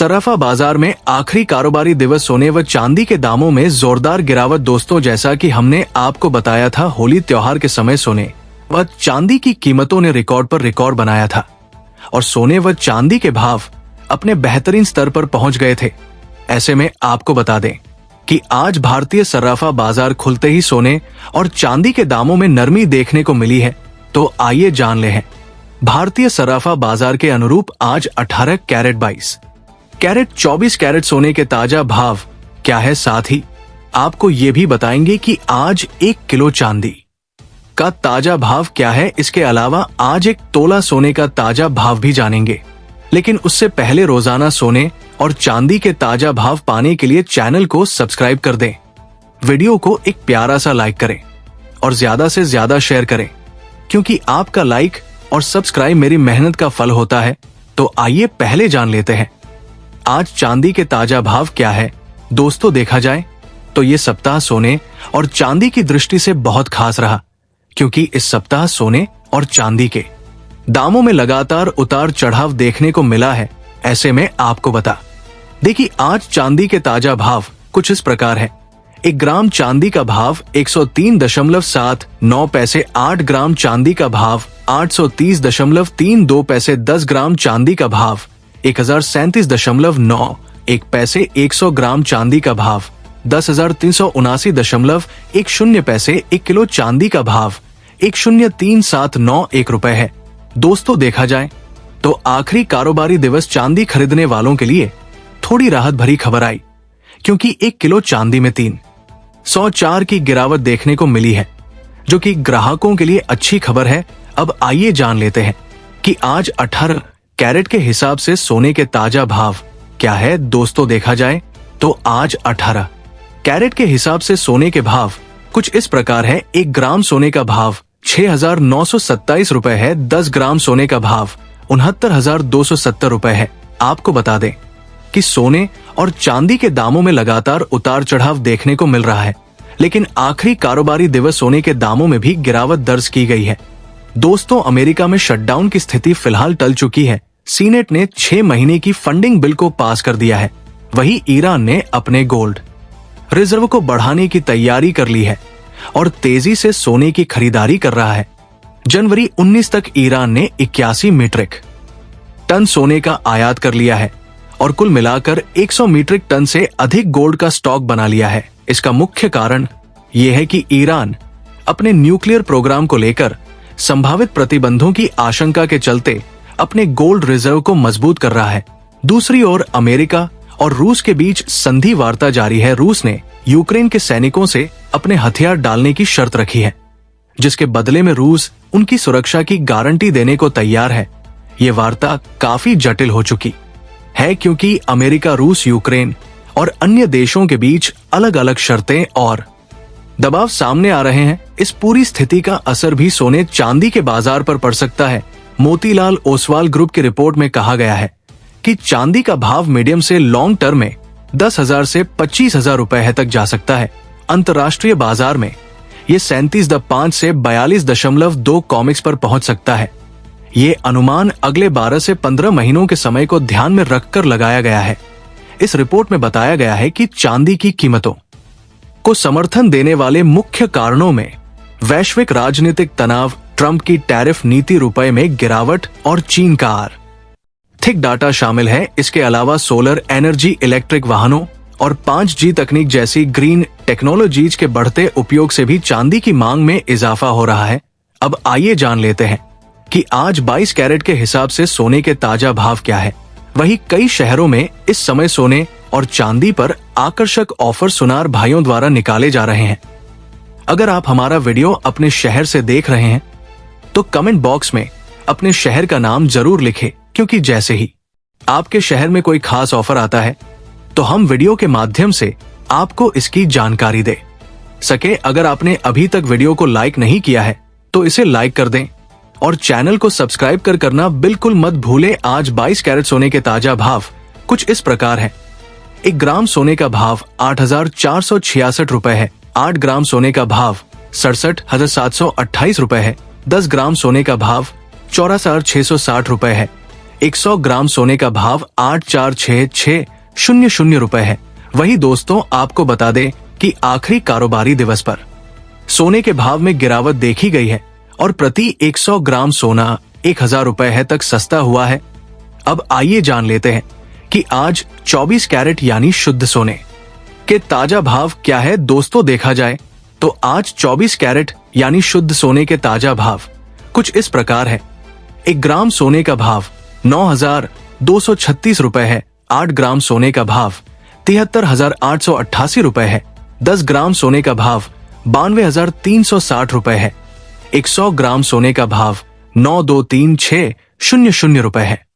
सर्राफा बाजार में आखिरी कारोबारी दिवस सोने व चांदी के दामों में जोरदार गिरावट। दोस्तों, जैसा कि हमने आपको बताया था, होली त्योहार के समय सोने व चांदी की कीमतों ने रिकॉर्ड पर रिकॉर्ड बनाया था और सोने व चांदी के भाव अपने बेहतरीन स्तर पर पहुंच गए थे। ऐसे में आपको बता दें कि आज भारतीय सर्राफा बाजार खुलते ही सोने और चांदी के दामों में नरमी देखने को मिली है। तो आइए जान ले हैं भारतीय सर्राफा बाजार के अनुरूप आज 18 कैरेट, 22 कैरेट, 24 कैरेट सोने के ताजा भाव क्या है। साथ ही आपको ये भी बताएंगे कि आज 1 किलो चांदी का ताजा भाव क्या है। इसके अलावा आज 1 तोला सोने का ताजा भाव भी जानेंगे। लेकिन उससे पहले रोजाना सोने और चांदी के ताजा भाव पाने के लिए चैनल को सब्सक्राइब कर दें, वीडियो को एक प्यारा सा लाइक करें और ज्यादा से ज्यादा शेयर करें, क्योंकि आपका लाइक और सब्सक्राइब मेरी मेहनत का फल होता है। तो आइए पहले जान लेते हैं आज चांदी के ताजा भाव क्या है। दोस्तों, देखा जाए तो ये सप्ताह सोने और चांदी की दृष्टि से बहुत खास रहा, क्योंकि इस सप्ताह सोने और चांदी के दामों में लगातार उतार चढ़ाव देखने को मिला है। ऐसे में आपको बता देखिए आज चांदी के ताजा भाव कुछ इस प्रकार है। 1 ग्राम चांदी का भाव 103.79 पैसे, 8 ग्राम चांदी का भाव 830.32 पैसे, 10 ग्राम चांदी का भाव 1037.91 पैसे, 100 ग्राम चांदी का भाव 10,379.10 पैसे, 1 किलो चांदी का भाव 103,791 रुपए है। दोस्तों, देखा जाए तो आखिरी कारोबारी दिवस चांदी खरीदने वालों के लिए थोड़ी राहत भरी खबर आई, क्योंकि 1 किलो चांदी में 304 की गिरावट देखने को मिली है, जो कि ग्राहकों के लिए अच्छी खबर है। अब आइए जान लेते हैं कि आज 18 कैरेट के हिसाब से सोने के ताजा भाव क्या है। दोस्तों, देखा जाए तो आज 18 कैरेट के हिसाब से सोने के भाव कुछ इस प्रकार है। 1 ग्राम सोने का भाव 6,927 रुपए है, 10 ग्राम सोने का भाव 69,270 रुपए है। आपको बता दें कि सोने और चांदी के दामों में लगातार उतार चढ़ाव देखने को मिल रहा है, लेकिन आखिरी कारोबारी दिवस सोने के दामों में भी गिरावट दर्ज की गई है। दोस्तों, अमेरिका में शटडाउन की स्थिति फिलहाल टल चुकी है। सीनेट ने 6 महीने की फंडिंग बिल को पास कर दिया है। वहीं ईरान ने अपने गोल्ड रिजर्व को बढ़ाने की तैयारी कर ली है और तेजी से सोने की खरीदारी कर रहा है। जनवरी 19 तक ईरान ने 81 मीट्रिक टन सोने का आयात कर लिया है और कुल मिलाकर 100 मीट्रिक टन से अधिक गोल्ड का स्टॉक बना लिया है। इसका मुख्य कारण यह है कि ईरान अपने न्यूक्लियर प्रोग्राम को लेकर संभावित प्रतिबंधों की आशंका के चलते अपने गोल्ड रिजर्व को मजबूत कर रहा है। दूसरी ओर अमेरिका और रूस के बीच संधि वार्ता जारी है। रूस ने यूक्रेन के सैनिकों से अपने हथियार डालने की शर्त रखी है, जिसके बदले में रूस उनकी सुरक्षा की गारंटी देने को तैयार है। ये वार्ता काफी जटिल हो चुकी है, क्योंकि अमेरिका, रूस, यूक्रेन और अन्य देशों के बीच अलग अलग शर्तें और दबाव सामने आ रहे हैं। इस पूरी स्थिति का असर भी सोने चांदी के बाजार पर पड़ सकता है। मोतीलाल ओसवाल ग्रुप की रिपोर्ट में कहा गया है कि चांदी का भाव मीडियम से लॉन्ग टर्म में 10,000 से 25,000 रुपए तक जा सकता है। अंतर्राष्ट्रीय बाजार में ये 37.5 से 42.2 कॉमिक्स पर पहुंच सकता है। ये अनुमान अगले 12 से 15 महीनों के समय को ध्यान में रखकर लगाया गया है। इस रिपोर्ट में बताया गया है कि चांदी की कीमतों को समर्थन देने वाले मुख्य कारणों में वैश्विक राजनीतिक तनाव, ट्रंप की टैरिफ नीति, रुपए में गिरावट और चीन का आर्थिक डाटा शामिल है। इसके अलावा सोलर एनर्जी, इलेक्ट्रिक वाहनों और 5G तकनीक जैसी ग्रीन टेक्नोलॉजीज के बढ़ते उपयोग से भी चांदी की मांग में इजाफा हो रहा है। अब आइए जान लेते हैं कि आज 22 कैरेट के हिसाब से सोने के ताजा भाव क्या है। वहीं कई शहरों में इस समय सोने और चांदी पर आकर्षक ऑफर सुनार भाइयों द्वारा निकाले जा रहे हैं। अगर आप हमारा वीडियो अपने शहर से देख रहे हैं तो कमेंट बॉक्स में अपने शहर का नाम जरूर लिखें, क्योंकि जैसे ही आपके शहर में कोई खास ऑफर आता है तो हम वीडियो के माध्यम से आपको इसकी जानकारी दे सके। अगर आपने अभी तक वीडियो को लाइक नहीं किया है तो इसे लाइक कर दें और चैनल को सब्सक्राइब करना बिल्कुल मत भूले। आज 22 कैरेट सोने के ताजा भाव कुछ इस प्रकार है। 1 ग्राम सोने का भाव 8,466 रुपए है। 8 ग्राम सोने का भाव 67,728 रुपए है। 10 ग्राम सोने का भाव 64,660 रुपए है। 100 ग्राम सोने का भाव 8,466,00 रुपए है। वही दोस्तों आपको बता दें कि आखिरी कारोबारी दिवस पर सोने के भाव में गिरावट देखी गई है और प्रति 100 ग्राम सोना 1,000 रुपए तक सस्ता हुआ है। अब आइए जान लेते हैं कि आज 24 कैरेट यानी शुद्ध सोने के ताजा भाव क्या है। दोस्तों देखा जाए तो आज 24 कैरेट यानी शुद्ध सोने के ताजा भाव कुछ इस प्रकार है। 1 ग्राम सोने का भाव 9,236 रुपए है। 8 ग्राम सोने का भाव 73,888 रुपए है। 10 ग्राम सोने का भाव 92,360 रुपए है। 100 ग्राम सोने का भाव 9,236,00 रुपए है।